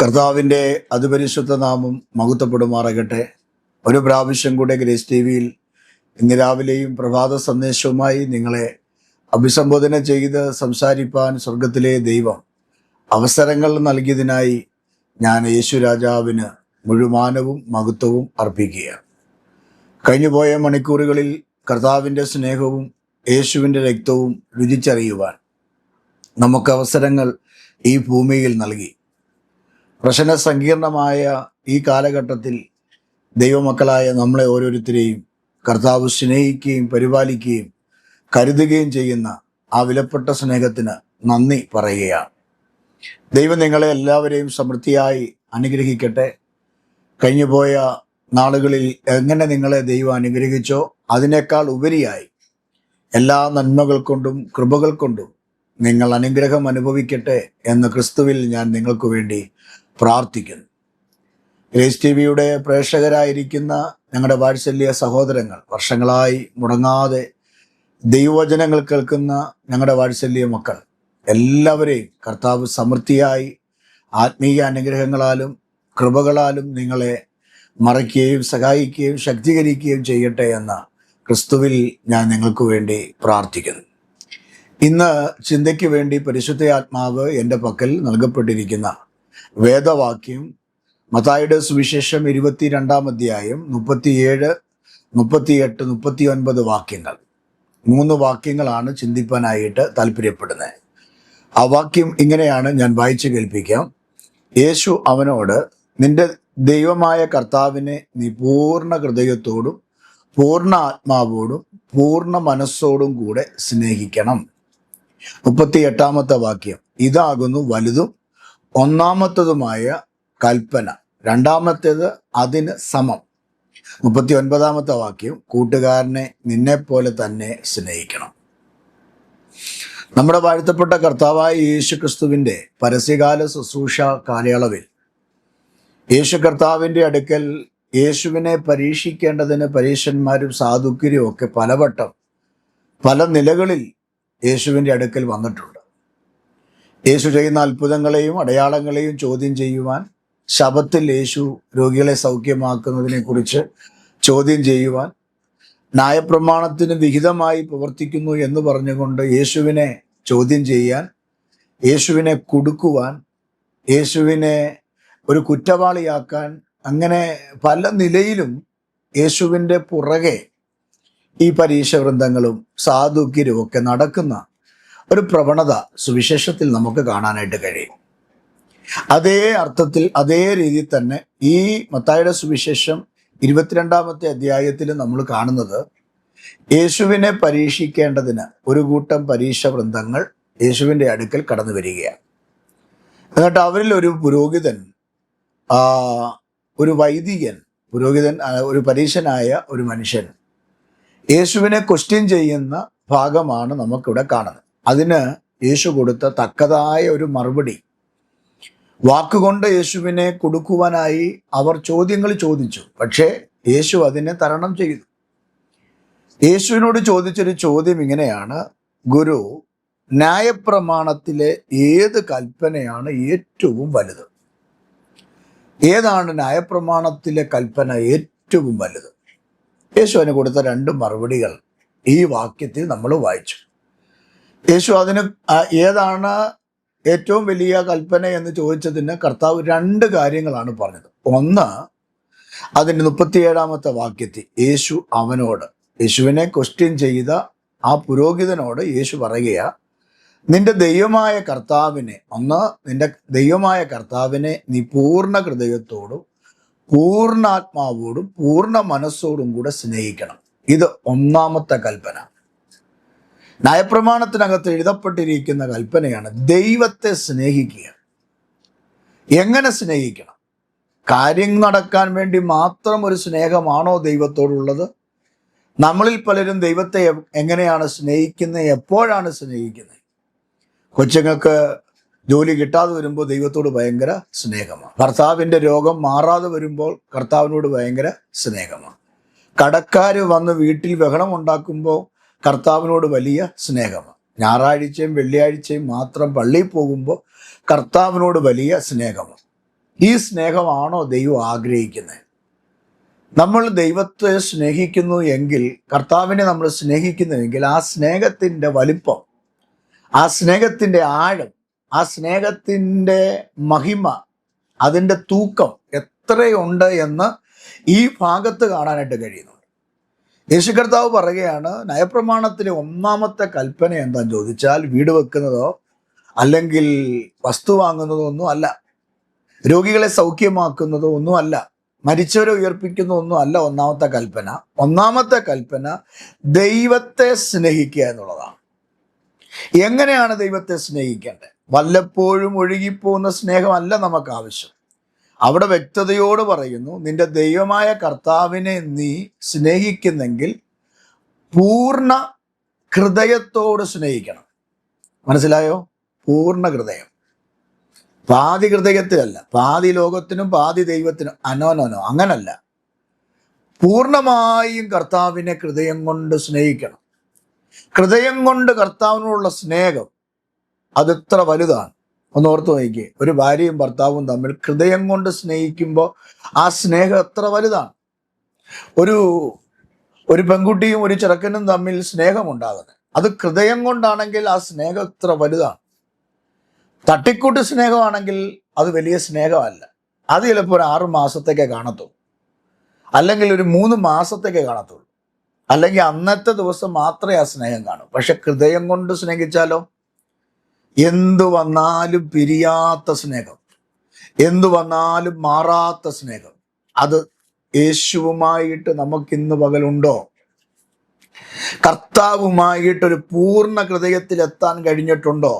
കർത്താവിൻ്റെ അതിപരിശുദ്ധ നാമം മഹത്വപ്പെടുമാറാകട്ടെ. ഒരു പ്രാവശ്യം കൂടെ ഗ്രേസ് ടി വിയിൽ ഇന്ന് രാവിലെയും പ്രഭാത സന്ദേശവുമായി നിങ്ങളെ അഭിസംബോധന ചെയ്ത് സംസാരിപ്പാൻ സ്വർഗത്തിലെ ദൈവം അവസരങ്ങൾ നൽകിയതിനായി ഞാൻ യേശു രാജാവിന് മുഴുമാനവും മഹത്വവും അർപ്പിക്കുകയാണ്. കഴിഞ്ഞുപോയ മണിക്കൂറുകളിൽ കർത്താവിൻ്റെ സ്നേഹവും യേശുവിൻ്റെ രക്തവും രുചിച്ചറിയുവാൻ നമുക്ക് അവസരങ്ങൾ ഈ ഭൂമിയിൽ നൽകി. പ്രശ്ന സങ്കീർണമായ ഈ കാലഘട്ടത്തിൽ ദൈവമക്കളായ നമ്മളെ ഓരോരുത്തരെയും കർത്താവ് സ്നേഹിക്കുകയും പരിപാലിക്കുകയും കരുതുകയും ചെയ്യുന്ന ആ വിലപ്പെട്ട സ്നേഹത്തിന് നന്ദി പറയുകയാണ്. ദൈവം നിങ്ങളെ എല്ലാവരെയും സമൃദ്ധിയായി അനുഗ്രഹിക്കട്ടെ. കഴിഞ്ഞുപോയ നാളുകളിൽ എങ്ങനെ നിങ്ങളെ ദൈവം അനുഗ്രഹിച്ചോ അതിനേക്കാൾ ഉപരിയായി എല്ലാ നന്മകൾ കൊണ്ടും കൃപകൾ കൊണ്ടും നിങ്ങൾ അനുഗ്രഹം അനുഭവിക്കട്ടെ എന്ന് ക്രിസ്തുവിൽ ഞാൻ നിങ്ങൾക്ക് വേണ്ടി പ്രാർത്ഥിക്കുന്നു. ഗ്രേസ് ടി വിയുടെ പ്രേക്ഷകരായിരിക്കുന്ന ഞങ്ങളുടെ വാത്സല്യ സഹോദരങ്ങൾ, വർഷങ്ങളായി മുടങ്ങാതെ ദൈവവചനങ്ങൾ കേൾക്കുന്ന ഞങ്ങളുടെ വാത്സല്യ മക്കൾ എല്ലാവരെയും കർത്താവ് സമൃദ്ധിയായി ആത്മീയ അനുഗ്രഹങ്ങളാലും കൃപകളാലും നിങ്ങളെ മറയ്ക്കുകയും സഹായിക്കുകയും ശക്തീകരിക്കുകയും ചെയ്യട്ടെ എന്ന ക്രിസ്തുവിൽ ഞാൻ നിങ്ങൾക്ക് വേണ്ടി പ്രാർത്ഥിക്കുന്നു. ഇന്ന് ചിന്തയ്ക്ക് വേണ്ടി പരിശുദ്ധ ആത്മാവ് എൻ്റെ പക്കൽ നൽകപ്പെട്ടിരിക്കുന്ന വേദവാക്യം മത്തായിയുടെ സുവിശേഷം 22-ാം അധ്യായം 37, 38, 39 വാക്യങ്ങൾ. 3 വാക്യങ്ങളാണ് ചിന്തിപ്പാനായിട്ട് താല്പര്യപ്പെടുന്നത്. ആ വാക്യം ഇങ്ങനെയാണ്, ഞാൻ വായിച്ചു കേൾപ്പിക്കാം. യേശു അവനോട്, നിന്റെ ദൈവമായ കർത്താവിനെ നീ പൂർണ്ണ ഹൃദയത്തോടും പൂർണ്ണ ആത്മാവോടും പൂർണ്ണ മനസ്സോടും കൂടെ സ്നേഹിക്കണം. 38-ാമത്തെ വാക്യം, ഇതാകുന്നു വലുതും ഒന്നാമത്തതുമായ കൽപ്പന, രണ്ടാമത്തേത് അതിന് സമം. 39-ാമത്തെ വാക്യം, കൂട്ടുകാരനെ നിന്നെപ്പോലെ തന്നെ സ്നേഹിക്കണം. നമ്മുടെ വാഴ്ത്തപ്പെട്ട കർത്താവായ യേശു ക്രിസ്തുവിൻ്റെ പരസ്യകാല ശുശ്രൂഷ കാലയളവിൽ യേശു കർത്താവിൻ്റെ അടുക്കൽ യേശുവിനെ പരീക്ഷിക്കേണ്ടതിന് പരീശന്മാരും സാധുക്യരും ഒക്കെ പലവട്ടം പല നിലകളിൽ യേശുവിൻ്റെ അടുക്കൽ വന്നിട്ടുണ്ട്. യേശു ചെയ്യുന്ന അത്ഭുതങ്ങളെയും അടയാളങ്ങളെയും ചോദ്യം ചെയ്യുവാൻ, ശബത്തിൽ യേശു രോഗികളെ സൗഖ്യമാക്കുന്നതിനെ കുറിച്ച് ചോദ്യം ചെയ്യുവാൻ, ന്യായപ്രമാണത്തിന് വിഹിതമായി പ്രവർത്തിക്കുന്നു എന്ന് പറഞ്ഞുകൊണ്ട് യേശുവിനെ ചോദ്യം ചെയ്യാൻ, യേശുവിനെ കുടുക്കുവാൻ, യേശുവിനെ ഒരു കുറ്റവാളിയാക്കാൻ, അങ്ങനെ പല നിലയിലും യേശുവിൻ്റെ പുറകെ ഈ പരീക്ഷ വൃന്ദങ്ങളും സാധുക്യരും ഒക്കെ നടക്കുന്ന ഒരു പ്രവണത സുവിശേഷത്തിൽ നമുക്ക് കാണാനായിട്ട് കഴിയും. അതേ അർത്ഥത്തിൽ അതേ രീതിയിൽ തന്നെ ഈ മത്തായിയുടെ സുവിശേഷം 22-ാമത്തെ അധ്യായത്തിൽ നമ്മൾ കാണുന്നത് യേശുവിനെ പരീക്ഷിക്കേണ്ടതിന് ഒരു കൂട്ടം പരീക്ഷ വൃന്ദങ്ങൾ യേശുവിൻ്റെ അടുക്കൽ കടന്നു വരികയാണ്. എന്നിട്ട് അവരിൽ ഒരു പുരോഹിതൻ, ഒരു വൈദികൻ, ഒരു പരീശനായ ഒരു മനുഷ്യൻ യേശുവിനെ ക്വസ്റ്റ്യൻ ചെയ്യുന്ന ഭാഗമാണ് നമുക്കിവിടെ കാണുന്നത്. അതിന് യേശു കൊടുത്ത തക്കതായ ഒരു മറുപടി, വാക്കുകൊണ്ട് യേശുവിനെ കൊടുക്കുവാനായി അവർ ചോദ്യങ്ങൾ ചോദിച്ചു. പക്ഷേ യേശു അതിനെ തരണം ചെയ്തു. യേശുവിനോട് ചോദിച്ചൊരു ചോദ്യം ഇങ്ങനെയാണ്, ഗുരു, ന്യായപ്രമാണത്തിലെ ഏത് കൽപ്പനയാണ് ഏറ്റവും വലുത്? ഏതാണ് ന്യായപ്രമാണത്തിലെ കൽപ്പന ഏറ്റവും വലുത്? യേശുവിന് കൊടുത്ത 2 മറുപടികൾ ഈ വാക്യത്തിൽ നമ്മൾ വായിച്ചു. യേശു അതിന് ഏതാണ് ഏറ്റവും വലിയ കൽപ്പന എന്ന് ചോദിച്ചതിന് കർത്താവ് 2 കാര്യങ്ങളാണ് പറഞ്ഞത്. ഒന്ന്, അതിൻ്റെ 37-ാമത്തെ വാക്യത്തിൽ യേശു അവനോട്, യേശുവിനെ ക്വസ്റ്റ്യൻ ചെയ്ത ആ പുരോഹിതനോട് യേശു പറയുക, നിന്റെ ദൈവമായ കർത്താവിനെ നീ പൂർണ്ണ ഹൃദയത്തോടും പൂർണ്ണാത്മാവോടും പൂർണ്ണ മനസ്സോടും കൂടെ സ്നേഹിക്കണം. ഇത് 1-ാമത്തെ കൽപ്പന. ന്യായപ്രമാണത്തിനകത്ത് എഴുതപ്പെട്ടിരിക്കുന്ന കൽപ്പനയാണ് ദൈവത്തെ സ്നേഹിക്കുക. എങ്ങനെ സ്നേഹിക്കണം? കാര്യം നടക്കാൻ വേണ്ടി മാത്രം ഒരു സ്നേഹമാണോ ദൈവത്തോടുള്ളത്? നമ്മളിൽ പലരും ദൈവത്തെ എങ്ങനെയാണ് സ്നേഹിക്കുന്നത്? എപ്പോഴാണ് സ്നേഹിക്കുന്നത്? കൊച്ചുങ്ങൾക്ക് ജോലി കിട്ടാതെ വരുമ്പോൾ ദൈവത്തോട് ഭയങ്കര സ്നേഹമാണ്. ഭർത്താവിൻ്റെ രോഗം മാറാതെ വരുമ്പോൾ കർത്താവിനോട് ഭയങ്കര സ്നേഹമാണ്. കടക്കാർ വന്ന് വീട്ടിൽ ബഹളം ഉണ്ടാക്കുമ്പോൾ കർത്താവിനോട് വലിയ സ്നേഹമാണ്. ഞായറാഴ്ചയും വെള്ളിയാഴ്ചയും മാത്രം പള്ളിയിൽ പോകുമ്പോൾ കർത്താവിനോട് വലിയ സ്നേഹമാണ്. ഈ സ്നേഹമാണോ ദൈവം ആഗ്രഹിക്കുന്നത്? നമ്മൾ ദൈവത്തെ സ്നേഹിക്കുന്നു എങ്കിൽ, കർത്താവിനെ നമ്മൾ സ്നേഹിക്കുന്നുവെങ്കിൽ, ആ സ്നേഹത്തിൻ്റെ വലിപ്പം, ആ സ്നേഹത്തിൻ്റെ ആഴം, ആ സ്നേഹത്തിൻ്റെ മഹിമ, അതിൻ്റെ തൂക്കം എത്രയുണ്ട് എന്ന് ഈ ഭാഗത്ത് കാണാനായിട്ട് കഴിയുന്നുണ്ട്. യേശു കർത്താവ് പറയുകയാണ്, നയപ്രമാണത്തിലെ ഒന്നാമത്തെ കൽപ്പന എന്താണെന്ന് ചോദിച്ചാൽ, വീട് വെക്കുന്നതോ അല്ലെങ്കിൽ വസ്തു വാങ്ങുന്നതോ ഒന്നും അല്ല, രോഗികളെ സൗഖ്യമാക്കുന്നതോ ഒന്നും അല്ല, മരിച്ചവരെ ഉയർപ്പിക്കുന്നതൊന്നും അല്ല ഒന്നാമത്തെ കൽപ്പന. ഒന്നാമത്തെ കൽപ്പന ദൈവത്തെ സ്നേഹിക്കുക എന്നുള്ളതാണ്. എങ്ങനെയാണ് ദൈവത്തെ സ്നേഹിക്കേണ്ടത്? വല്ലപ്പോഴും ഒഴുകിപ്പോകുന്ന സ്നേഹമല്ല നമുക്ക് ആവശ്യം. അവിടെ വ്യക്തതയോട് പറയുന്നു, നിന്റെ ദൈവമായ കർത്താവിനെ നീ സ്നേഹിക്കുന്നെങ്കിൽ പൂർണ്ണ ഹൃദയത്തോട് സ്നേഹിക്കണം. മനസ്സിലായോ? പൂർണ്ണ ഹൃദയം. പാതി ഹൃദയത്തിലല്ല, പാതി ലോകത്തിനും പാതി ദൈവത്തിനും. അനോനോനോ, അങ്ങനല്ല. പൂർണ്ണമായും കർത്താവിനെ ഹൃദയം കൊണ്ട് സ്നേഹിക്കണം. ഹൃദയം കൊണ്ട് കർത്താവിനോടുള്ള സ്നേഹം അതെത്ര വലുതാണ് ഒന്ന് ഓർത്ത് നോക്കിയേ. ഒരു ഭാര്യയും ഭർത്താവും തമ്മിൽ ഹൃദയം കൊണ്ട് സ്നേഹിക്കുമ്പോൾ ആ സ്നേഹം എത്ര വലുതാണ്. ഒരു പെൺകുട്ടിയും ഒരു ചെറുക്കനും തമ്മിൽ സ്നേഹമുണ്ടാകുന്നത് അത് ഹൃദയം കൊണ്ടാണെങ്കിൽ ആ സ്നേഹം എത്ര വലുതാണ്. തട്ടിക്കൂട്ട് സ്നേഹമാണെങ്കിൽ അത് വലിയ സ്നേഹമല്ല. അത് ചിലപ്പോൾ ഒരു 6 മാസത്തേക്കേ കാണത്തുള്ളൂ, അല്ലെങ്കിൽ ഒരു 3 മാസത്തേക്കേ കാണത്തുള്ളൂ, അല്ലെങ്കിൽ അന്നത്തെ ദിവസം മാത്രമേ ആ സ്നേഹം കാണൂ. പക്ഷെ ഹൃദയം കൊണ്ട് സ്നേഹിച്ചാലോ, എന്തു വന്നാലും പിരിയാത്ത സ്നേഹം, എന്തു വന്നാലും മാറാത്ത സ്നേഹം. അത് യേശുവുമായിട്ട് നമുക്കിന്ന് പകലുണ്ടോ? കർത്താവുമായിട്ടൊരു പൂർണ്ണ ഹൃദയത്തിൽ എത്താൻ കഴിഞ്ഞിട്ടുണ്ടോ?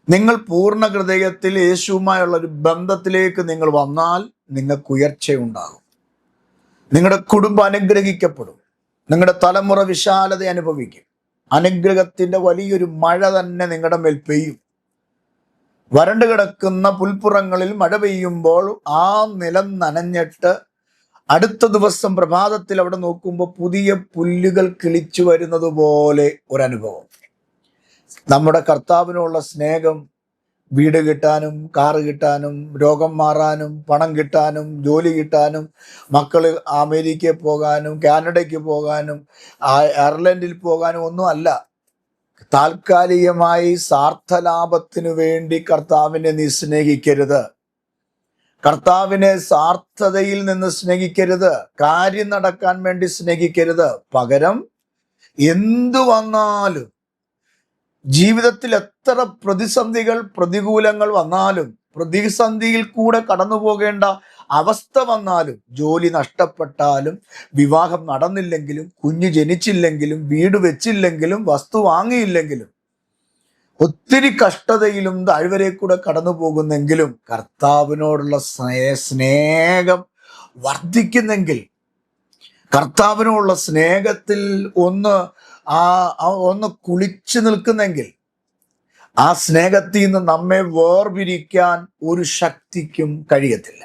നിങ്ങൾ പൂർണ്ണ ഹൃദയത്തിൽ യേശുവുമായുള്ള ഒരു ബന്ധത്തിലേക്ക് നിങ്ങൾ വന്നാൽ നിങ്ങൾക്ക് ഉയർച്ചയുണ്ടാകും. നിങ്ങളുടെ കുടുംബം അനുഗ്രഹിക്കപ്പെടും. നിങ്ങളുടെ തലമുറ വിശാലത അനുഭവിക്കും. അനുഗ്രഹത്തിന്റെ വലിയൊരു മഴ തന്നെ നിങ്ങളുടെ മേൽ പെയ്യും. വരണ്ടു കിടക്കുന്ന പുൽപ്പുറങ്ങളിൽ മഴ പെയ്യുമ്പോൾ ആ നിലം നനഞ്ഞിട്ട് അടുത്ത ദിവസം പ്രഭാതത്തിൽ അവിടെ നോക്കുമ്പോൾ പുതിയ പുല്ലുകൾ കിളിച്ചു വരുന്നത് പോലെ ഒരനുഭവം. നമ്മുടെ കർത്താവിനുള്ള സ്നേഹം വീട് കിട്ടാനും, കാറ് കിട്ടാനും, രോഗം മാറാനും, പണം കിട്ടാനും, ജോലി കിട്ടാനും, മക്കൾ അമേരിക്കയിൽ പോകാനും, കാനഡയ്ക്ക് പോകാനും, അയർലൻഡിൽ പോകാനും ഒന്നും അല്ല. താൽക്കാലികമായി സ്വാർത്ഥലാഭത്തിനു വേണ്ടി കർത്താവിനെ നീ സ്നേഹിക്കരുത്. കർത്താവിനെ സ്വാർത്ഥതയിൽ നിന്ന് സ്നേഹിക്കരുത്. കാര്യം നടക്കാൻ വേണ്ടി സ്നേഹിക്കരുത്. പകരം എന്തു വന്നാലും, ജീവിതത്തിൽ എത്ര പ്രതിസന്ധികൾ, പ്രതികൂലങ്ങൾ വന്നാലും, പ്രതിസന്ധിയിൽ കൂടെ കടന്നു പോകേണ്ട അവസ്ഥ വന്നാലും, ജോലി നഷ്ടപ്പെട്ടാലും, വിവാഹം നടന്നില്ലെങ്കിലും, കുഞ്ഞ് ജനിച്ചില്ലെങ്കിലും, വീട് വെച്ചില്ലെങ്കിലും, വസ്തു വാങ്ങിയില്ലെങ്കിലും, ഒത്തിരി കഷ്ടതയിലും താഴ്വരെ കൂടെ കടന്നു പോകുന്നെങ്കിലും കർത്താവിനോടുള്ള സ്നേഹം വർദ്ധിക്കുന്നെങ്കിൽ, കർത്താവിനോടുള്ള സ്നേഹത്തിൽ ഒന്ന് കുളിച്ചു നിൽക്കുന്നെങ്കിൽ, ആ സ്നേഹത്തിൽ നിന്ന് നമ്മെ വേർപിരിക്കാൻ ഒരു ശക്തിക്കും കഴിയത്തില്ല.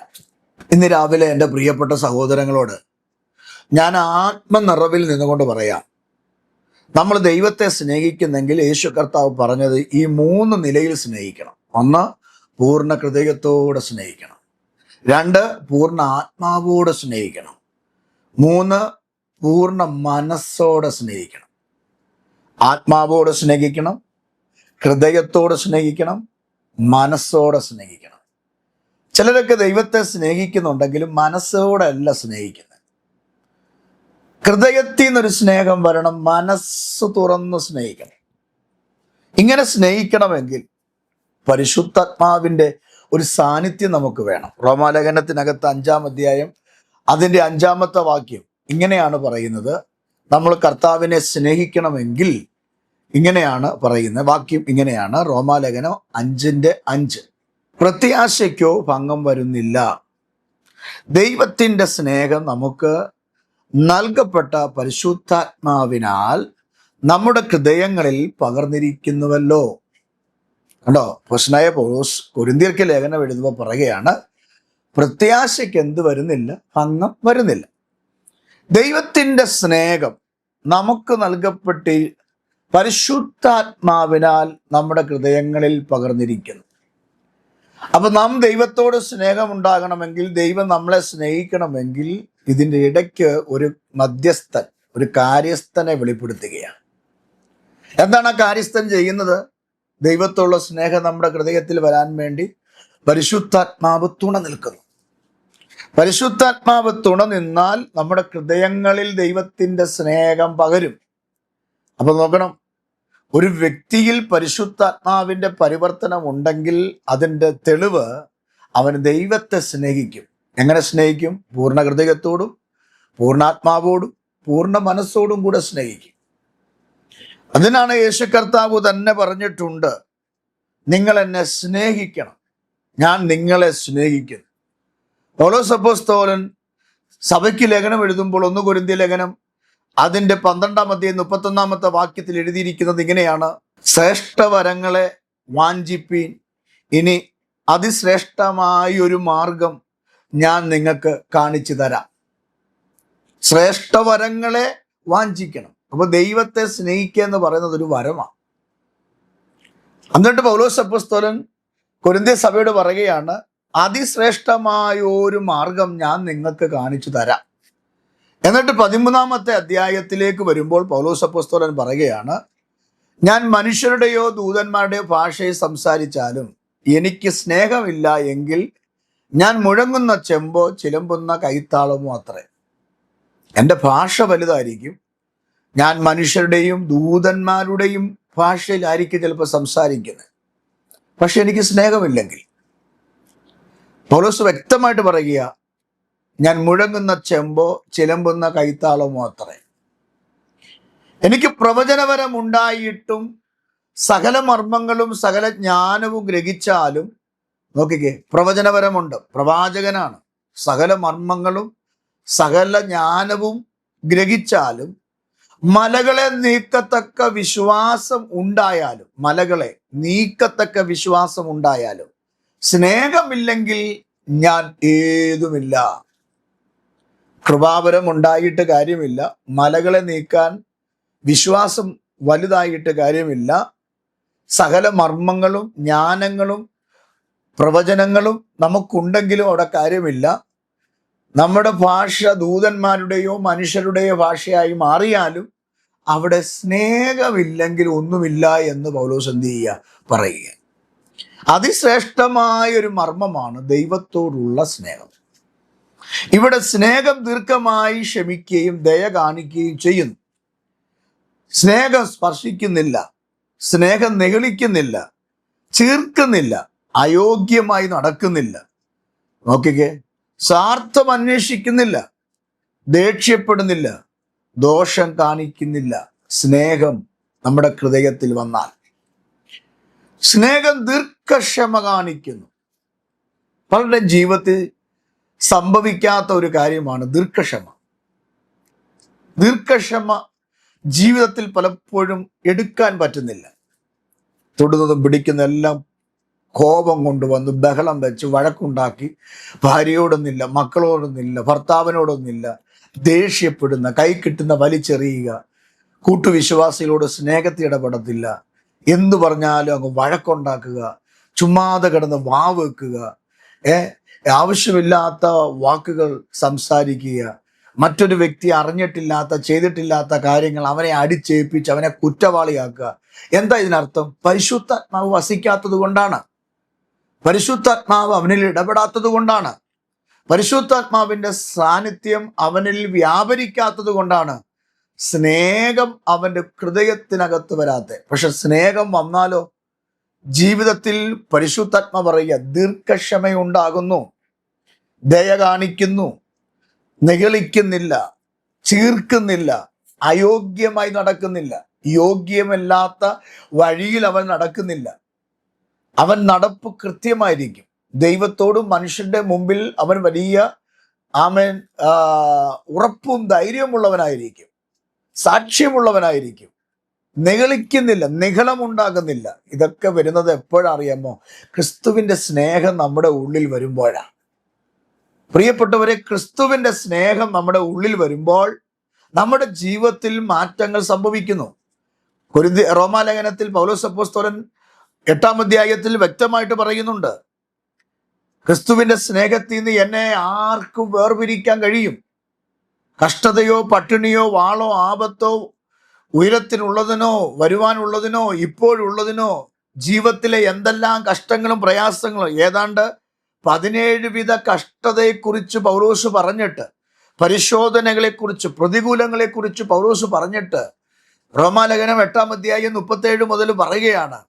ഇന്ന് രാവിലെ എൻ്റെ പ്രിയപ്പെട്ട സഹോദരങ്ങളോട് ഞാൻ ആത്മനിറവിൽ നിന്നുകൊണ്ട് പറയാം, നമ്മൾ ദൈവത്തെ സ്നേഹിക്കുന്നെങ്കിൽ യേശു കർത്താവ് പറഞ്ഞത് ഈ 3 നിലയിൽ സ്നേഹിക്കണം. 1, പൂർണ്ണ ഹൃദയത്തോടെ സ്നേഹിക്കണം. 2, പൂർണ്ണ ആത്മാവോടെ സ്നേഹിക്കണം. 3, പൂർണ്ണ മനസ്സോടെ സ്നേഹിക്കണം. ആത്മാവോടെ സ്നേഹിക്കണം, ഹൃദയത്തോടെ സ്നേഹിക്കണം, മനസ്സോടെ സ്നേഹിക്കണം. ചിലരൊക്കെ ദൈവത്തെ സ്നേഹിക്കുന്നുണ്ടെങ്കിലും മനസ്സോടെ അല്ല സ്നേഹിക്കുന്നത്. ഹൃദയത്തിൽ നിന്നൊരു സ്നേഹം വരണം, മനസ്സ് തുറന്ന് സ്നേഹിക്കണം. ഇങ്ങനെ സ്നേഹിക്കണമെങ്കിൽ പരിശുദ്ധാത്മാവിൻ്റെ ഒരു സാന്നിധ്യം നമുക്ക് വേണം. റോമാലേഖനത്തിനകത്ത് 5-ാം അധ്യായം അതിൻ്റെ 5-ാമത്തെ വാക്യം ഇങ്ങനെയാണ് പറയുന്നത്. നമ്മൾ കർത്താവിനെ സ്നേഹിക്കണമെങ്കിൽ ഇങ്ങനെയാണ് പറയുന്നത്. വാക്യം ഇങ്ങനെയാണ്, റോമാലേഖനം 5:5. പ്രത്യാശയ്ക്കോ ഭംഗം വരുന്നില്ല. ദൈവത്തിൻ്റെ സ്നേഹം നമുക്ക് നൽകപ്പെട്ട പരിശുദ്ധാത്മാവിനാൽ നമ്മുടെ ഹൃദയങ്ങളിൽ പകർന്നിരിക്കുന്നുവല്ലോ. കണ്ടോ, പ്രശ്നമായ പൗലോസ് കൊരിന്ത്യർക്ക് ലേഖനം എഴുതുമ്പോൾ പറയുകയാണ്, പ്രത്യാശയ്ക്ക് എന്ത് വരുന്നില്ല? ഭംഗം വരുന്നില്ല. ദൈവത്തിൻ്റെ സ്നേഹം നമുക്ക് നൽകപ്പെട്ട് പരിശുദ്ധാത്മാവിനാൽ നമ്മുടെ ഹൃദയങ്ങളിൽ പകർന്നിരിക്കുന്നു. അപ്പൊ നാം ദൈവത്തോട് സ്നേഹമുണ്ടാകണമെങ്കിൽ, ദൈവം നമ്മളെ സ്നേഹിക്കണമെങ്കിൽ ഇതിൻ്റെ ഇടയ്ക്ക് ഒരു മധ്യസ്ഥൻ, ഒരു കാര്യസ്ഥനെ വെളിപ്പെടുത്തുകയാണ്. എന്താണ് ആ കാര്യസ്ഥൻ ചെയ്യുന്നത്? ദൈവത്തോടുള്ള സ്നേഹം നമ്മുടെ ഹൃദയത്തിൽ വരാൻ വേണ്ടി പരിശുദ്ധാത്മാവ് തുണ നിൽക്കുന്നു. പരിശുദ്ധാത്മാവ് തുണ നിന്നാൽ നമ്മുടെ ഹൃദയങ്ങളിൽ ദൈവത്തിൻ്റെ സ്നേഹം പകരും. അപ്പൊ നോക്കണം, ഒരു വ്യക്തിയിൽ പരിശുദ്ധാത്മാവിൻ്റെ പരിവർത്തനം ഉണ്ടെങ്കിൽ അതിൻ്റെ തെളിവ് അവൻ ദൈവത്തെ സ്നേഹിക്കും. എങ്ങനെ സ്നേഹിക്കും? പൂർണ്ണ ഹൃദയത്തോടും പൂർണ്ണാത്മാവോടും പൂർണ്ണ മനസ്സോടും കൂടെ സ്നേഹിക്കും. അതിനാണ് യേശു കർത്താവ് തന്നെ പറഞ്ഞിട്ടുണ്ട്, നിങ്ങൾ എന്നെ സ്നേഹിക്കണം, ഞാൻ നിങ്ങളെ സ്നേഹിക്കുന്നു. പൗലോസ് അപ്പോസ്തലൻ സഭയ്ക്ക് ലേഖനം എഴുതുമ്പോൾ 1 കൊരിന്ത്യർ ലേഖനം അതിൻ്റെ 12-ാം അധ്യായം 31-ാമത്തെ വാക്യത്തിൽ എഴുതിയിരിക്കുന്നത് ഇങ്ങനെയാണ്: ശ്രേഷ്ഠവരങ്ങളെ വാഞ്ചിപ്പീൻ, ഇനി അതിശ്രേഷ്ഠമായ ഒരു മാർഗം ഞാൻ നിങ്ങൾക്ക് കാണിച്ചു തരാം. ശ്രേഷ്ഠവരങ്ങളെ വാഞ്ചിക്കണം. അപ്പൊ ദൈവത്തെ സ്നേഹിക്കുക എന്ന് പറയുന്നത് ഒരു വരമാണ്. എന്നിട്ട് പൗലോസ് അപ്പോസ്തലൻ കൊരിന്ത്യ സഭയോട് പറയുകയാണ്, അതിശ്രേഷ്ഠമായ ഒരു മാർഗം ഞാൻ നിങ്ങൾക്ക് കാണിച്ചു തരാം. എന്നിട്ട് 13-ാമത്തെ അധ്യായത്തിലേക്ക് വരുമ്പോൾ പൗലോസ് അപ്പോസ്തലൻ പറയുകയാണ്, ഞാൻ മനുഷ്യരുടെയോ ദൂതന്മാരുടെയോ ഭാഷയിൽ സംസാരിച്ചാലും എനിക്ക് സ്നേഹമില്ല എങ്കിൽ ഞാൻ മുഴങ്ങുന്ന ചെമ്പോ ചിലമ്പുന്ന കൈത്താളമോ അത്രേ. എൻ്റെ ഭാഷ വലുതായിരിക്കും, ഞാൻ മനുഷ്യരുടെയും ദൂതന്മാരുടെയും ഭാഷയിലായിരിക്കും ചിലപ്പോൾ സംസാരിക്കുന്നത്, പക്ഷെ എനിക്ക് സ്നേഹമില്ലെങ്കിൽ, പൗലോസ് വ്യക്തമായിട്ട് പറയുക, ഞാൻ മുഴങ്ങുന്ന ചെമ്പോ ചിലമ്പുന്ന കൈത്താളമോ അത്രേ. എനിക്ക് പ്രവചനപരം ഉണ്ടായിട്ടും സകല മർമ്മങ്ങളും സകല ജ്ഞാനവും ഗ്രഹിച്ചാലും, നോക്കിക്കേ, പ്രവചനപരമുണ്ട്, പ്രവാചകനാണ്, സകല മർമ്മങ്ങളും സകല ജ്ഞാനവും ഗ്രഹിച്ചാലും മലകളെ നീക്കത്തക്ക വിശ്വാസം ഉണ്ടായാലും, മലകളെ നീക്കത്തക്ക വിശ്വാസം ഉണ്ടായാലും സ്നേഹമില്ലെങ്കിൽ ഞാൻ ഏതുമില്ല. കൃപാവരം ഉണ്ടായിട്ട് കാര്യമില്ല, മലകളെ നീക്കാൻ വിശ്വാസം വലുതായിട്ട് കാര്യമില്ല, സകല മർമ്മങ്ങളും ജ്ഞാനങ്ങളും പ്രവചനങ്ങളും നമുക്കുണ്ടെങ്കിലും അവിടെ കാര്യമില്ല. നമ്മുടെ ഭാഷ ദൂതന്മാരുടെയോ മനുഷ്യരുടെയോ ഭാഷയായി മാറിയാലും അവിടെ സ്നേഹമില്ലെങ്കിൽ ഒന്നുമില്ല എന്ന് പൗലോസ് എന്ത് ചെയ്യുക? പറയുക. അതിശ്രേഷ്ഠമായ ഒരു മർമ്മമാണ് ദൈവത്തോടുള്ള സ്നേഹം. ഇവിടെ സ്നേഹം ദീർഘമായി ക്ഷമിക്കുകയും ദയ കാണിക്കുകയും ചെയ്യുന്നു. സ്നേഹം സ്പർശിക്കുന്നില്ല, സ്നേഹം നെഗളിക്കുന്നില്ല, ചീർക്കുന്നില്ല, അയോഗ്യമായി നടക്കുന്നില്ല. നോക്കിക്കേ, സ്വാർത്ഥം അന്വേഷിക്കുന്നില്ല, ദേഷ്യപ്പെടുന്നില്ല, ദോഷം കാണിക്കുന്നില്ല. സ്നേഹം നമ്മുടെ ഹൃദയത്തിൽ വന്നാൽ സ്നേഹം ദീർഘക്ഷമ കാണിക്കുന്നു. പലരുടെ ജീവിതത്തിൽ സംഭവിക്കാത്ത ഒരു കാര്യമാണ് ദീർഘക്ഷമ. ദീർഘക്ഷമ ജീവിതത്തിൽ പലപ്പോഴും എടുക്കാൻ പറ്റുന്നില്ല. തൊടുന്നതും പിടിക്കുന്നതെല്ലാം കോപം കൊണ്ടുവന്ന് ബഹളം വെച്ച് വഴക്കുണ്ടാക്കി, ഭാര്യയോടൊന്നില്ല, മക്കളോടൊന്നില്ല, ഭർത്താവിനോടൊന്നില്ല, ദേഷ്യപ്പെടുന്ന, കൈ കിട്ടുന്ന വലിച്ചെറിയുക, കൂട്ടുവിശ്വാസികളോട് സ്നേഹത്തിൽ ഇടപെടത്തില്ല, എന്തു പറഞ്ഞാലും അങ്ങ് വഴക്കുണ്ടാക്കുക, ചുമ്മാതെ കിടന്ന് വെക്കുക, ആവശ്യമില്ലാത്ത വാക്കുകൾ സംസാരിക്കുക, മറ്റൊരു വ്യക്തി അറിഞ്ഞിട്ടില്ലാത്ത ചെയ്തിട്ടില്ലാത്ത കാര്യങ്ങൾ അവനെ അടിച്ചേൽപ്പിച്ച് അവനെ കുറ്റവാളിയാക്കുക. എന്താ ഇതിനർത്ഥം? പരിശുദ്ധാത്മാവ് വസിക്കാത്തത് കൊണ്ടാണ്, പരിശുദ്ധാത്മാവ് അവനിൽ ഇടപെടാത്തത് കൊണ്ടാണ്, പരിശുദ്ധാത്മാവിൻ്റെ സാന്നിധ്യം അവനിൽ വ്യാപരിക്കാത്തത് കൊണ്ടാണ് സ്നേഹം അവൻ്റെ ഹൃദയത്തിനകത്ത് വരാത്തെ. പക്ഷെ സ്നേഹം വന്നാലോ ജീവിതത്തിൽ പരിശുദ്ധാത്മ പറയുക, ദീർഘക്ഷമയുണ്ടാകുന്നു, ദയ കാണിക്കുന്നു, നിഗളിക്കുന്നില്ല, ചീർക്കുന്നില്ല, അയോഗ്യമായി നടക്കുന്നില്ല, യോഗ്യമല്ലാത്ത വഴിയിൽ അവൻ നടക്കുന്നില്ല. അവൻ നടപ്പ് കൃത്യമായിരിക്കും. ദൈവത്തോടും മനുഷ്യന്റെ മുമ്പിൽ അവൻ വലിയ ഉറപ്പും ധൈര്യമുള്ളവനായിരിക്കും, സാക്ഷ്യമുള്ളവനായിരിക്കും, നിഗളിക്കുന്നില്ല, നിഗളമുണ്ടാകുന്നില്ല. ഇതൊക്കെ വരുന്നത് എപ്പോഴറിയാമോ? ക്രിസ്തുവിൻ്റെ സ്നേഹം നമ്മുടെ ഉള്ളിൽ വരുമ്പോഴാണ്. പ്രിയപ്പെട്ടവരെ, ക്രിസ്തുവിൻ്റെ സ്നേഹം നമ്മുടെ ഉള്ളിൽ വരുമ്പോൾ നമ്മുടെ ജീവിതത്തിൽ മാറ്റങ്ങൾ സംഭവിക്കുന്നു. റോമാലേഖനത്തിൽ പൗലോസ് അപ്പോസ്തലൻ 8-ാം അധ്യായത്തിൽ വ്യക്തമായിട്ട് പറയുന്നുണ്ട്, ക്രിസ്തുവിന്റെ സ്നേഹത്തിൽ നിന്ന് എന്നെ ആർക്കും വേർപിരിക്കാൻ കഴിയും? കഷ്ടതയോ പട്ടിണിയോ വാളോ ആപത്തോ ഉയരത്തിനുള്ളതിനോ വരുവാനുള്ളതിനോ ഇപ്പോഴുള്ളതിനോ ജീവിതത്തിലെ എന്തെല്ലാം കഷ്ടങ്ങളും പ്രയാസങ്ങളും, ഏതാണ്ട് 17 വിധ കഷ്ടതയെക്കുറിച്ച് പൗലോസ് പറഞ്ഞിട്ട്, പരിശോധനകളെക്കുറിച്ച്, പ്രതികൂലങ്ങളെക്കുറിച്ച് പൗലോസ് പറഞ്ഞിട്ട് റോമാലേഖനം 8-ാം അധ്യായം 37 മുതൽ പറയുകയാണ്,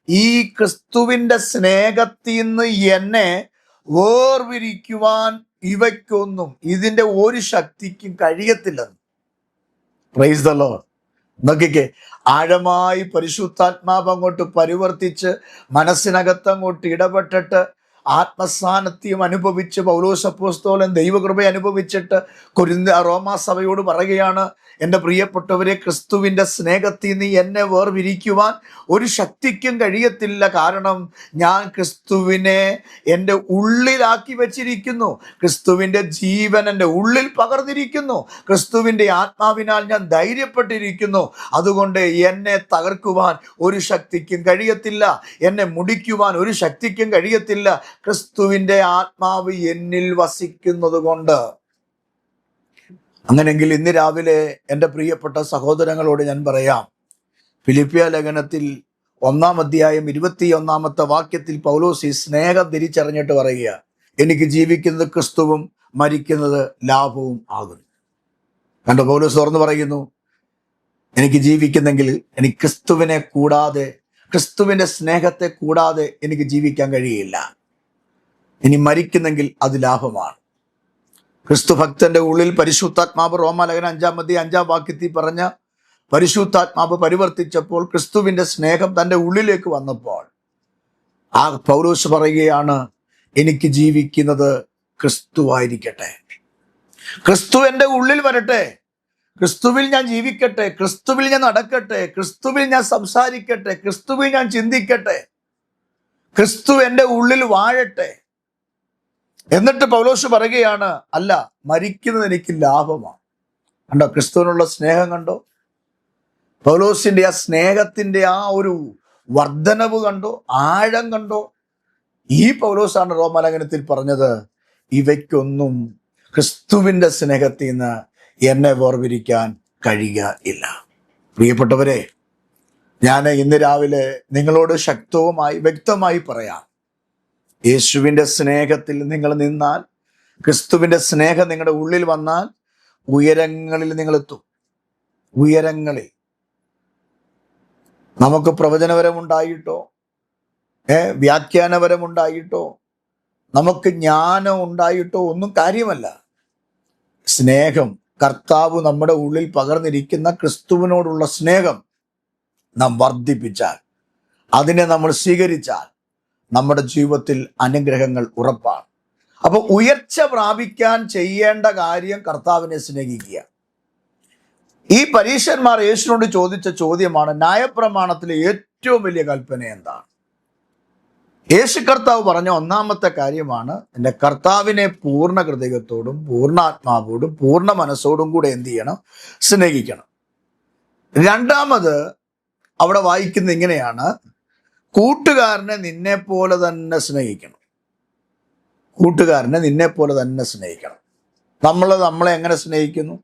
ഈ ക്രിസ്തുവിന്റെ സ്നേഹത്തിൽ നിന്ന് എന്നെ വേർപിരിക്കുവാൻ ഇവയ്ക്കൊന്നും, ഇതിന്റെ ഒരു ശക്തിക്കും കഴിയത്തില്ലെന്ന്. Praise the Lord. നോക്കിക്കേ, ആഴമായി പരിശുദ്ധാത്മാവ് അങ്ങോട്ട് പരിവർത്തിച്ച് മനസ്സിനകത്ത് അങ്ങോട്ട് ഇടപെട്ടിട്ട് ആത്മസാന്നിധ്യം അനുഭവിച്ച് പൗലോസ് അപ്പോസ്തലൻ ദൈവകൃപ അനുഭവിച്ചിട്ട് റോമാ സഭയോട് പറയുകയാണ്, എൻ്റെ പ്രിയപ്പെട്ടവരെ, ക്രിസ്തുവിൻ്റെ സ്നേഹത്തിൽ നിന്ന് എന്നെ വേർപിരിക്കുവാൻ ഒരു ശക്തിക്കും കഴിയത്തില്ല. കാരണം ഞാൻ ക്രിസ്തുവിനെ എൻ്റെ ഉള്ളിലാക്കി വെച്ചിരിക്കുന്നു. ക്രിസ്തുവിൻ്റെ ജീവൻ എൻ്റെ ഉള്ളിൽ പകർന്നിരിക്കുന്നു. ക്രിസ്തുവിൻ്റെ ആത്മാവിനാൽ ഞാൻ ധൈര്യപ്പെട്ടിരിക്കുന്നു. അതുകൊണ്ട് എന്നെ തകർക്കുവാൻ ഒരു ശക്തിക്കും കഴിയത്തില്ല. എന്നെ മുടിക്കുവാൻ ഒരു ശക്തിക്കും കഴിയത്തില്ല. ക്രിസ്തുവിൻ്റെ ആത്മാവ് എന്നിൽ വസിക്കുന്നത് കൊണ്ട്. അങ്ങനെങ്കിൽ ഇന്ന് രാവിലെ എൻ്റെ പ്രിയപ്പെട്ട സഹോദരങ്ങളോട് ഞാൻ പറയാം, ഫിലിപ്പിയ ലേഖനത്തിൽ 1-ാം അധ്യായം 21-ാമത്തെ വാക്യത്തിൽ പൗലോസ് ഈ സ്നേഹം തിരിച്ചറിഞ്ഞിട്ട് പറയുക, എനിക്ക് ജീവിക്കുന്നത് ക്രിസ്തുവും മരിക്കുന്നത് ലാഭവും ആകുന്നു. കണ്ടോ, പൗലോസ് തുറന്നു പറയുന്നു, എനിക്ക് ജീവിക്കുന്നെങ്കിൽ എനിക്ക് ക്രിസ്തുവിനെ കൂടാതെ, ക്രിസ്തുവിൻ്റെ സ്നേഹത്തെ കൂടാതെ എനിക്ക് ജീവിക്കാൻ കഴിയില്ല. ഇനി മരിക്കുന്നെങ്കിൽ അത് ലാഭമാണ്. ക്രിസ്തു ഭക്തന്റെ ഉള്ളിൽ പരിശുദ്ധാത്മാവ്, റോമാലേഖനം 5-ാം അധ്യായം 5-ാം വാക്യത്തിൽ പറഞ്ഞ പരിശുദ്ധാത്മാവ് പരിവർത്തിച്ചപ്പോൾ, ക്രിസ്തുവിന്റെ സ്നേഹം തൻ്റെ ഉള്ളിലേക്ക് വന്നപ്പോൾ ആ പൗലോസ് പറയുകയാണ്, എനിക്ക് ജീവിക്കുന്നത് ക്രിസ്തുവായിരിക്കട്ടെ. ക്രിസ്തു എൻ്റെ ഉള്ളിൽ വരട്ടെ, ക്രിസ്തുവിൽ ഞാൻ ജീവിക്കട്ടെ, ക്രിസ്തുവിൽ ഞാൻ നടക്കട്ടെ, ക്രിസ്തുവിൽ ഞാൻ സംസാരിക്കട്ടെ, ക്രിസ്തുവിൽ ഞാൻ ചിന്തിക്കട്ടെ, ക്രിസ്തു എൻ്റെ ഉള്ളിൽ വാഴട്ടെ. എന്നിട്ട് പൗലോസ് പറയുകയാണ്, അല്ല, മരിക്കുന്നത് എനിക്ക് ലാഭമാണ്. കണ്ടോ ക്രിസ്തുവിനുള്ള സ്നേഹം? കണ്ടോ പൗലോസിന്റെ ആ സ്നേഹത്തിന്റെ ആ ഒരു വർധനവ് കണ്ടോ, ആഴം കണ്ടോ? ഈ പൗലോസാണ് റോമാലേഖനത്തിൽ പറഞ്ഞത്, ഇവയ്ക്കൊന്നും ക്രിസ്തുവിന്റെ സ്നേഹത്തിൽ നിന്ന് എന്നെ വേർപിരിക്കാൻ കഴിയുകയില്ല. പ്രിയപ്പെട്ടവരെ, ഞാൻ ഇന്ന് രാവിലെ നിങ്ങളോട് ശക്തവുമായി വ്യക്തമായി പറയാം, യേശുവിൻ്റെ സ്നേഹത്തിൽ നിങ്ങൾ നിന്നാൽ, ക്രിസ്തുവിൻ്റെ സ്നേഹം നിങ്ങളുടെ ഉള്ളിൽ വന്നാൽ, ഉയരങ്ങളിൽ നിങ്ങൾ എത്തും. ഉയരങ്ങളിൽ. നമുക്ക് പ്രവചനപരമുണ്ടായിട്ടോ വ്യാഖ്യാനപരമുണ്ടായിട്ടോ നമുക്ക് ജ്ഞാനം ഉണ്ടായിട്ടോ ഒന്നും കാര്യമല്ല. സ്നേഹം, കർത്താവ് നമ്മുടെ ഉള്ളിൽ പകർന്നിരിക്കുന്ന ക്രിസ്തുവിനോടുള്ള സ്നേഹം നാം വർദ്ധിപ്പിച്ചാൽ, അതിനെ നമ്മൾ സ്വീകരിച്ചാൽ, നമ്മുടെ ജീവിതത്തിൽ അനുഗ്രഹങ്ങൾ ഉറപ്പാണ്. അപ്പൊ ഉയർച്ച പ്രാപിക്കാൻ ചെയ്യേണ്ട കാര്യം കർത്താവിനെ സ്നേഹിക്കുക. ഈ പരീശന്മാർ യേശുവിനോട് ചോദിച്ച ചോദ്യമാണ്, ന്യായപ്രമാണത്തിലെ ഏറ്റവും വലിയ കൽപ്പന എന്താണ്? യേശു കർത്താവ് പറഞ്ഞ ഒന്നാമത്തെ കാര്യമാണ്, എൻ്റെ കർത്താവിനെ പൂർണ്ണ ഹൃദയത്തോടും പൂർണ്ണാത്മാവോടും പൂർണ്ണ മനസ്സോടും കൂടെ എന്ത് ചെയ്യണം? സ്നേഹിക്കണം. രണ്ടാമത് അവിടെ വായിക്കുന്നത് ഇങ്ങനെയാണ്, കൂട്ടുകാരനെ നിന്നെ പോലെ തന്നെ സ്നേഹിക്കണം. കൂട്ടുകാരനെ നിന്നെ പോലെ തന്നെ സ്നേഹിക്കണം. നമ്മളെ എങ്ങനെ സ്നേഹിക്കുന്നു?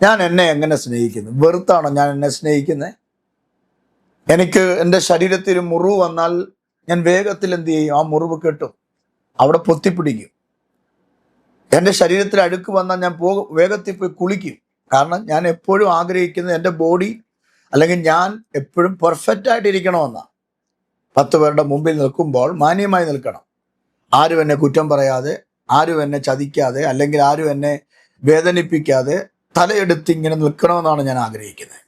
ഞാൻ എന്നെ എങ്ങനെ സ്നേഹിക്കുന്നു? വെറുത്താണോ ഞാൻ എന്നെ സ്നേഹിക്കുന്നത്? എനിക്ക് എൻ്റെ ശരീരത്തിൽ മുറിവ് വന്നാൽ ഞാൻ വേഗത്തിൽ എന്ത് ചെയ്യും? ആ മുറിവ് കെട്ടും, അവിടെ പൊത്തിപ്പിടിക്കും. എൻ്റെ ശരീരത്തിൽ അഴുക്ക് വന്നാൽ ഞാൻ വേഗത്തിൽ പോയി കുളിക്കും. കാരണം ഞാൻ എപ്പോഴും ആഗ്രഹിക്കുന്നത് എൻ്റെ ബോഡി, അല്ലെങ്കിൽ ഞാൻ എപ്പോഴും പെർഫെക്റ്റ് ആയിട്ടിരിക്കണമെന്നാണ്. 10 പേരുടെ മുമ്പിൽ നിൽക്കുമ്പോൾ മാന്യമായി നിൽക്കണം. ആരും എന്നെ കുറ്റം പറയാതെ, ആരും എന്നെ ചതിക്കാതെ, അല്ലെങ്കിൽ ആരും എന്നെ വേദനിപ്പിക്കാതെ തലയെടുത്ത് ഇങ്ങനെ നിൽക്കണമെന്നാണ് ഞാൻ ആഗ്രഹിക്കുന്നത്.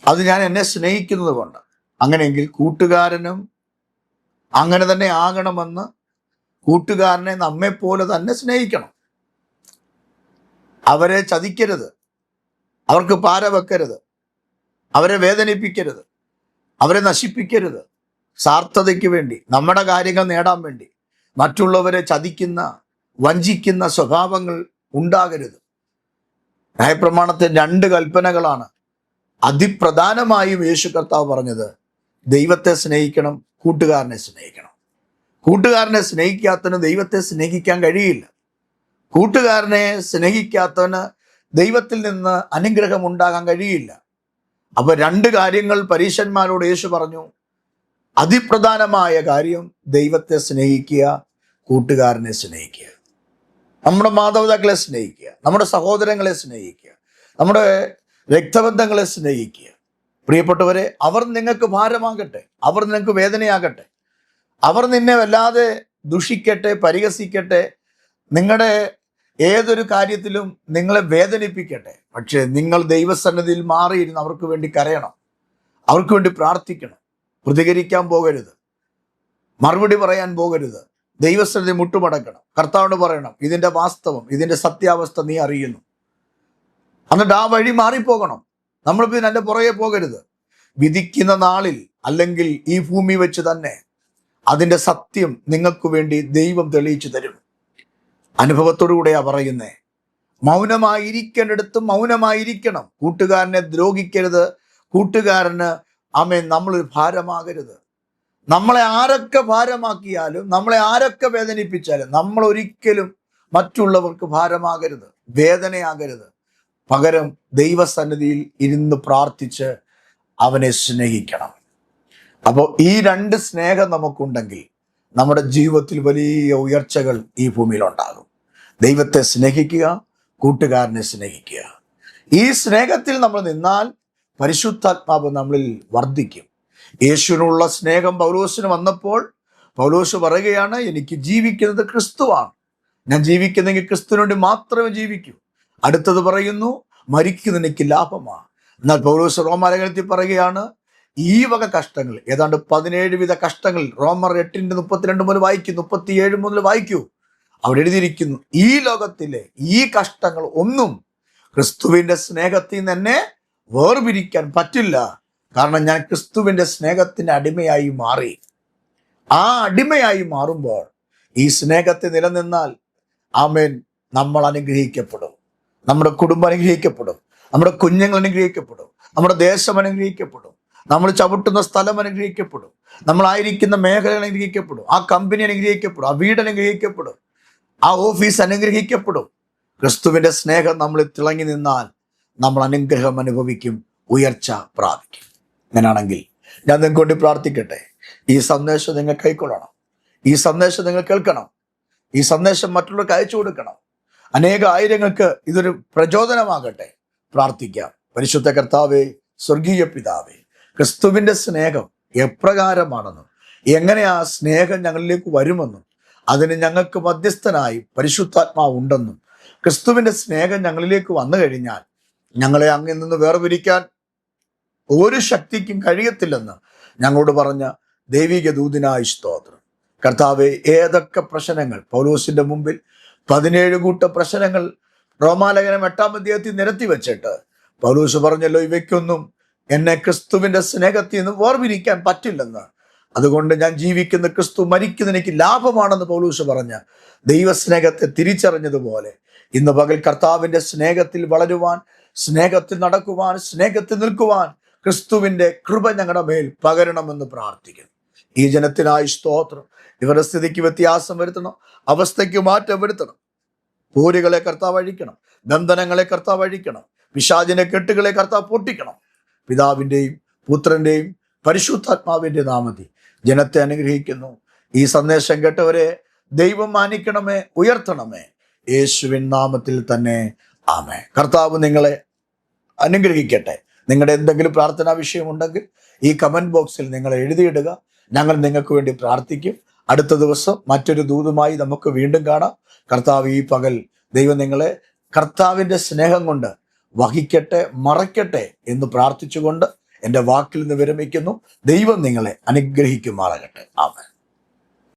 അത് ഞാൻ എന്നെ സ്നേഹിക്കുന്നത് കൊണ്ട്. അങ്ങനെയെങ്കിൽ കൂട്ടുകാരനും അങ്ങനെ തന്നെ ആകണമെന്ന്, കൂട്ടുകാരനെ നമ്മെപ്പോലെ തന്നെ സ്നേഹിക്കണം. അവരെ ചതിക്കരുത്, അവർക്ക് പാര വെക്കരുത്, അവരെ വേദനിപ്പിക്കരുത്, അവരെ നശിപ്പിക്കരുത്. സ്വാർത്ഥതയ്ക്ക് വേണ്ടി, നമ്മുടെ കാര്യങ്ങൾ നേടാൻ വേണ്ടി മറ്റുള്ളവരെ ചതിക്കുന്ന, വഞ്ചിക്കുന്ന സ്വഭാവങ്ങൾ ഉണ്ടാകരുത്. ന്യായപ്രമാണത്തെ 2 കൽപ്പനകളാണ് അതിപ്രധാനമായും യേശു കർത്താവ് പറഞ്ഞത്. ദൈവത്തെ സ്നേഹിക്കണം, കൂട്ടുകാരനെ സ്നേഹിക്കണം. കൂട്ടുകാരനെ സ്നേഹിക്കാത്തവന് ദൈവത്തെ സ്നേഹിക്കാൻ കഴിയില്ല. കൂട്ടുകാരനെ സ്നേഹിക്കാത്തവന് ദൈവത്തിൽ നിന്ന് അനുഗ്രഹം ഉണ്ടാകാൻ കഴിയില്ല. അപ്പൊ രണ്ട് കാര്യങ്ങൾ പരീശന്മാരോട് യേശു പറഞ്ഞു. അതിപ്രധാനമായ കാര്യം ദൈവത്തെ സ്നേഹിക്കുക, കൂട്ടുകാരനെ സ്നേഹിക്കുക, നമ്മുടെ മാതാപിതാക്കളെ സ്നേഹിക്കുക, നമ്മുടെ സഹോദരങ്ങളെ സ്നേഹിക്കുക, നമ്മുടെ രക്തബന്ധങ്ങളെ സ്നേഹിക്കുക. പ്രിയപ്പെട്ടവരെ, അവർ നിങ്ങൾക്ക് ഭാരമാകട്ടെ, അവർ നിങ്ങൾക്ക് വേദനയാകട്ടെ, അവർ നിന്നെ വല്ലാതെ ദുഷിക്കട്ടെ, പരിഹസിക്കട്ടെ, നിങ്ങളുടെ ഏതൊരു കാര്യത്തിലും നിങ്ങളെ വേദനിപ്പിക്കട്ടെ, പക്ഷേ നിങ്ങൾ ദൈവസന്നിധിയിൽ മാറിയിരുന്ന് അവർക്ക് വേണ്ടി കരയണം, അവർക്ക് വേണ്ടി പ്രാർത്ഥിക്കണം. പ്രതികരിക്കാൻ പോകരുത്, മറുപടി പറയാൻ പോകരുത്, ദൈവസന്നിധി മുട്ടുമടക്കണം, കർത്താവിനോട് പറയണം, ഇതിൻ്റെ വാസ്തവം, ഇതിൻ്റെ സത്യാവസ്ഥ നീ അറിയുന്നു. എന്നിട്ട് ആ വഴി മാറിപ്പോകണം. നമ്മളിപ്പോൾ ഇതിൻ്റെ പുറകെ പോകരുത്. വിധിക്കുന്ന നാളിൽ അല്ലെങ്കിൽ ഈ ഭൂമി വെച്ച് തന്നെ അതിൻ്റെ സത്യം നിങ്ങൾക്ക് വേണ്ടി ദൈവം തെളിയിച്ചു തരും. അനുഭവത്തോടുകൂടെയാ പറയുന്നേ. മൗനമായിരിക്കേണ്ടടുത്ത് മൗനമായിരിക്കണം. കൂട്ടുകാരനെ ദ്രോഹിക്കരുത്. കൂട്ടുകാരന് നമ്മളൊരു ഭാരമാകരുത്. നമ്മളെ ആരൊക്കെ ഭാരമാക്കിയാലും, നമ്മളെ ആരൊക്കെ വേദനിപ്പിച്ചാലും നമ്മൾ ഒരിക്കലും മറ്റുള്ളവർക്ക് ഭാരമാകരുത്, വേദനയാകരുത്. പകരം ദൈവസന്നിധിയിൽ ഇരുന്ന് പ്രാർത്ഥിച്ച് അവനെ സ്നേഹിക്കണം. അപ്പോൾ ഈ രണ്ട് സ്നേഹം നമുക്കുണ്ടെങ്കിൽ നമ്മുടെ ജീവിതത്തിൽ വലിയ ഉയർച്ചകൾ ഈ ഭൂമിയിലുണ്ടാകും. ദൈവത്തെ സ്നേഹിക്കുക, കൂട്ടുകാരനെ സ്നേഹിക്കുക. ഈ സ്നേഹത്തിൽ നമ്മൾ നിന്നാൽ പരിശുദ്ധാത്മാവ് നമ്മളിൽ വർദ്ധിക്കും. യേശുവിനുള്ള സ്നേഹം പൗലോസിന് വന്നപ്പോൾ പൗലോസ് പറയുകയാണ്, എനിക്ക് ജീവിക്കുന്നത് ക്രിസ്തുവാണ്, ഞാൻ ജീവിക്കുന്നെങ്കിൽ ക്രിസ്തുവിന് വേണ്ടി മാത്രമേ ജീവിക്കൂ. അടുത്തത് പറയുന്നു, മരിക്കുന്നത് എനിക്ക് ലാഭമാണ്. എന്നാൽ പൗലോസ് റോമാലേഖനത്തിൽ പറയുകയാണ്, ഈ വക കഷ്ടങ്ങൾ, ഏതാണ്ട് 17 വിധ കഷ്ടങ്ങൾ, റോമർ 8:32 മുതൽ വായിക്കൂ, 37 മുതൽ വായിക്കൂ. അവിടെ എഴുതിയിരിക്കുന്നു, ഈ ലോകത്തിലെ ഈ കഷ്ടങ്ങൾ ഒന്നും ക്രിസ്തുവിന്റെ സ്നേഹത്തിൽ നിന്ന് എന്നെ വേർപിരിക്കാൻ പറ്റില്ല. കാരണം ഞാൻ ക്രിസ്തുവിന്റെ സ്നേഹത്തിന് അടിമയായി മാറി. ആ അടിമയായി മാറുമ്പോൾ ഈ സ്നേഹത്തെ നിലനിന്നാൽ ആമേൻ, നമ്മൾ അനുഗ്രഹിക്കപ്പെടും, നമ്മുടെ കുടുംബം അനുഗ്രഹിക്കപ്പെടും, നമ്മുടെ കുഞ്ഞുങ്ങൾ അനുഗ്രഹിക്കപ്പെടും, നമ്മുടെ ദേശം അനുഗ്രഹിക്കപ്പെടും, നമ്മൾ ചവിട്ടുന്ന സ്ഥലം അനുഗ്രഹിക്കപ്പെടും, നമ്മളായിരിക്കുന്ന മേഖലകൾ അനുഗ്രഹിക്കപ്പെടും, ആ കമ്പനി അനുഗ്രഹിക്കപ്പെടും, ആ വീട് അനുഗ്രഹിക്കപ്പെടും, ആ ഓഫീസ് അനുഗ്രഹിക്കപ്പെടും. ക്രിസ്തുവിന്റെ സ്നേഹം നമ്മളിൽ തിളങ്ങി നിന്നാൽ നമ്മൾ അനുഗ്രഹം അനുഭവിക്കും, ഉയർച്ച പ്രാപിക്കും. അങ്ങനാണെങ്കിൽ ഞാൻ നിങ്ങൾക്ക് വേണ്ടി പ്രാർത്ഥിക്കട്ടെ. ഈ സന്ദേശം നിങ്ങൾ കൈക്കൊള്ളണം, ഈ സന്ദേശം നിങ്ങൾ കേൾക്കണം, ഈ സന്ദേശം മറ്റുള്ളവർക്ക് അയച്ചു കൊടുക്കണം. അനേക ആയിരങ്ങൾക്ക് ഇതൊരു പ്രചോദനമാകട്ടെ. പ്രാർത്ഥിക്കാം. പരിശുദ്ധ കർത്താവേ, സ്വർഗീയ പിതാവേ, ക്രിസ്തുവിന്റെ സ്നേഹം എപ്രകാരമാണെന്നും എങ്ങനെ ആ സ്നേഹം ഞങ്ങളിലേക്ക് വരുമെന്നും അതിന് ഞങ്ങൾക്ക് മധ്യസ്ഥനായി പരിശുദ്ധാത്മാവ് ഉണ്ടെന്നും ക്രിസ്തുവിന്റെ സ്നേഹം ഞങ്ങളിലേക്ക് വന്നു കഴിഞ്ഞാൽ ഞങ്ങളെ അങ്ങിൽ നിന്ന് വേർപിരിക്കാൻ ഒരു ശക്തിക്കും കഴിയത്തില്ലെന്ന് ഞങ്ങളോട് പറഞ്ഞ ദൈവിക ദൂതനായ സ്തോത്രം. കർത്താവെ, ഏതൊക്കെ പ്രശ്നങ്ങൾ പൗലോസിന്റെ മുമ്പിൽ 17 കൂട്ട പ്രശ്നങ്ങൾ റോമാലേഖനം 8-ാം അധ്യായത്തിൽ നിരത്തി വെച്ചിട്ട് പൗലോസ് പറഞ്ഞല്ലോ, ഇവയ്ക്കൊന്നും എന്നെ ക്രിസ്തുവിന്റെ സ്നേഹത്തിൽ നിന്ന് വേർപിരിക്കാൻ പറ്റില്ലെന്ന്. അതുകൊണ്ട് ഞാൻ ജീവിക്കുന്ന ക്രിസ്തു, മരിക്കുന്ന എനിക്ക് ലാഭമാണെന്ന് പൗലോസ് പറഞ്ഞ ദൈവസ്നേഹത്തെ തിരിച്ചറിഞ്ഞതുപോലെ ഇന്ന് പകൽ കർത്താവിന്റെ സ്നേഹത്തിൽ വളരുവാൻ, സ്നേഹത്തിൽ നടക്കുവാൻ, സ്നേഹത്തിൽ നിൽക്കുവാൻ ക്രിസ്തുവിന്റെ കൃപ ഞങ്ങളുടെ മേൽ പകരണമെന്ന് പ്രാർത്ഥിക്കുന്നു. ഈ ജനത്തിനായി സ്തോത്രം. ഇവരുടെ സ്ഥിതിക്ക് വ്യത്യാസം വരുത്തണം, അവസ്ഥയ്ക്ക് മാറ്റം വരുത്തണം. പോരുകളെ കർത്താവ് അഴിക്കണം, ബന്ധനങ്ങളെ കർത്താവ് അഴിക്കണം, പിശാചിന്റെ കെട്ടുകളെ കർത്താവ് പൊട്ടിക്കണം. പിതാവിൻ്റെയും പുത്രന്റെയും പരിശുദ്ധാത്മാവിന്റെ നാമത്തിൽ ജനത്തെ അനുഗ്രഹിക്കുന്നു. ഈ സന്ദേശം കേട്ടവരെ ദൈവം മാനിക്കണമേ, ഉയർത്തണമേ. യേശുവിൻ നാമത്തിൽ തന്നെ ആമേൻ. കർത്താവ് നിങ്ങളെ അനുഗ്രഹിക്കട്ടെ. നിങ്ങളുടെ എന്തെങ്കിലും പ്രാർത്ഥനാ വിഷയമുണ്ടെങ്കിൽ ഈ കമന്റ് ബോക്സിൽ നിങ്ങൾ എഴുതിയിടുക. ഞങ്ങൾ നിങ്ങൾക്ക് വേണ്ടി പ്രാർത്ഥിക്കും. അടുത്ത ദിവസം മറ്റൊരു ദൂതുമായി നമുക്ക് വീണ്ടും കാണാം. കർത്താവ് ഈ പകൽ ദൈവം നിങ്ങളെ കർത്താവിന്റെ സ്നേഹം കൊണ്ട് വഹിക്കട്ടെ, മറയ്ക്കട്ടെ എന്ന് പ്രാർത്ഥിച്ചുകൊണ്ട് എൻ്റെ വാക്കിൽ നിന്ന് വിരമിക്കുന്നു. ദൈവം നിങ്ങളെ അനുഗ്രഹിക്കുമാറാകട്ടെ. ആമേൻ.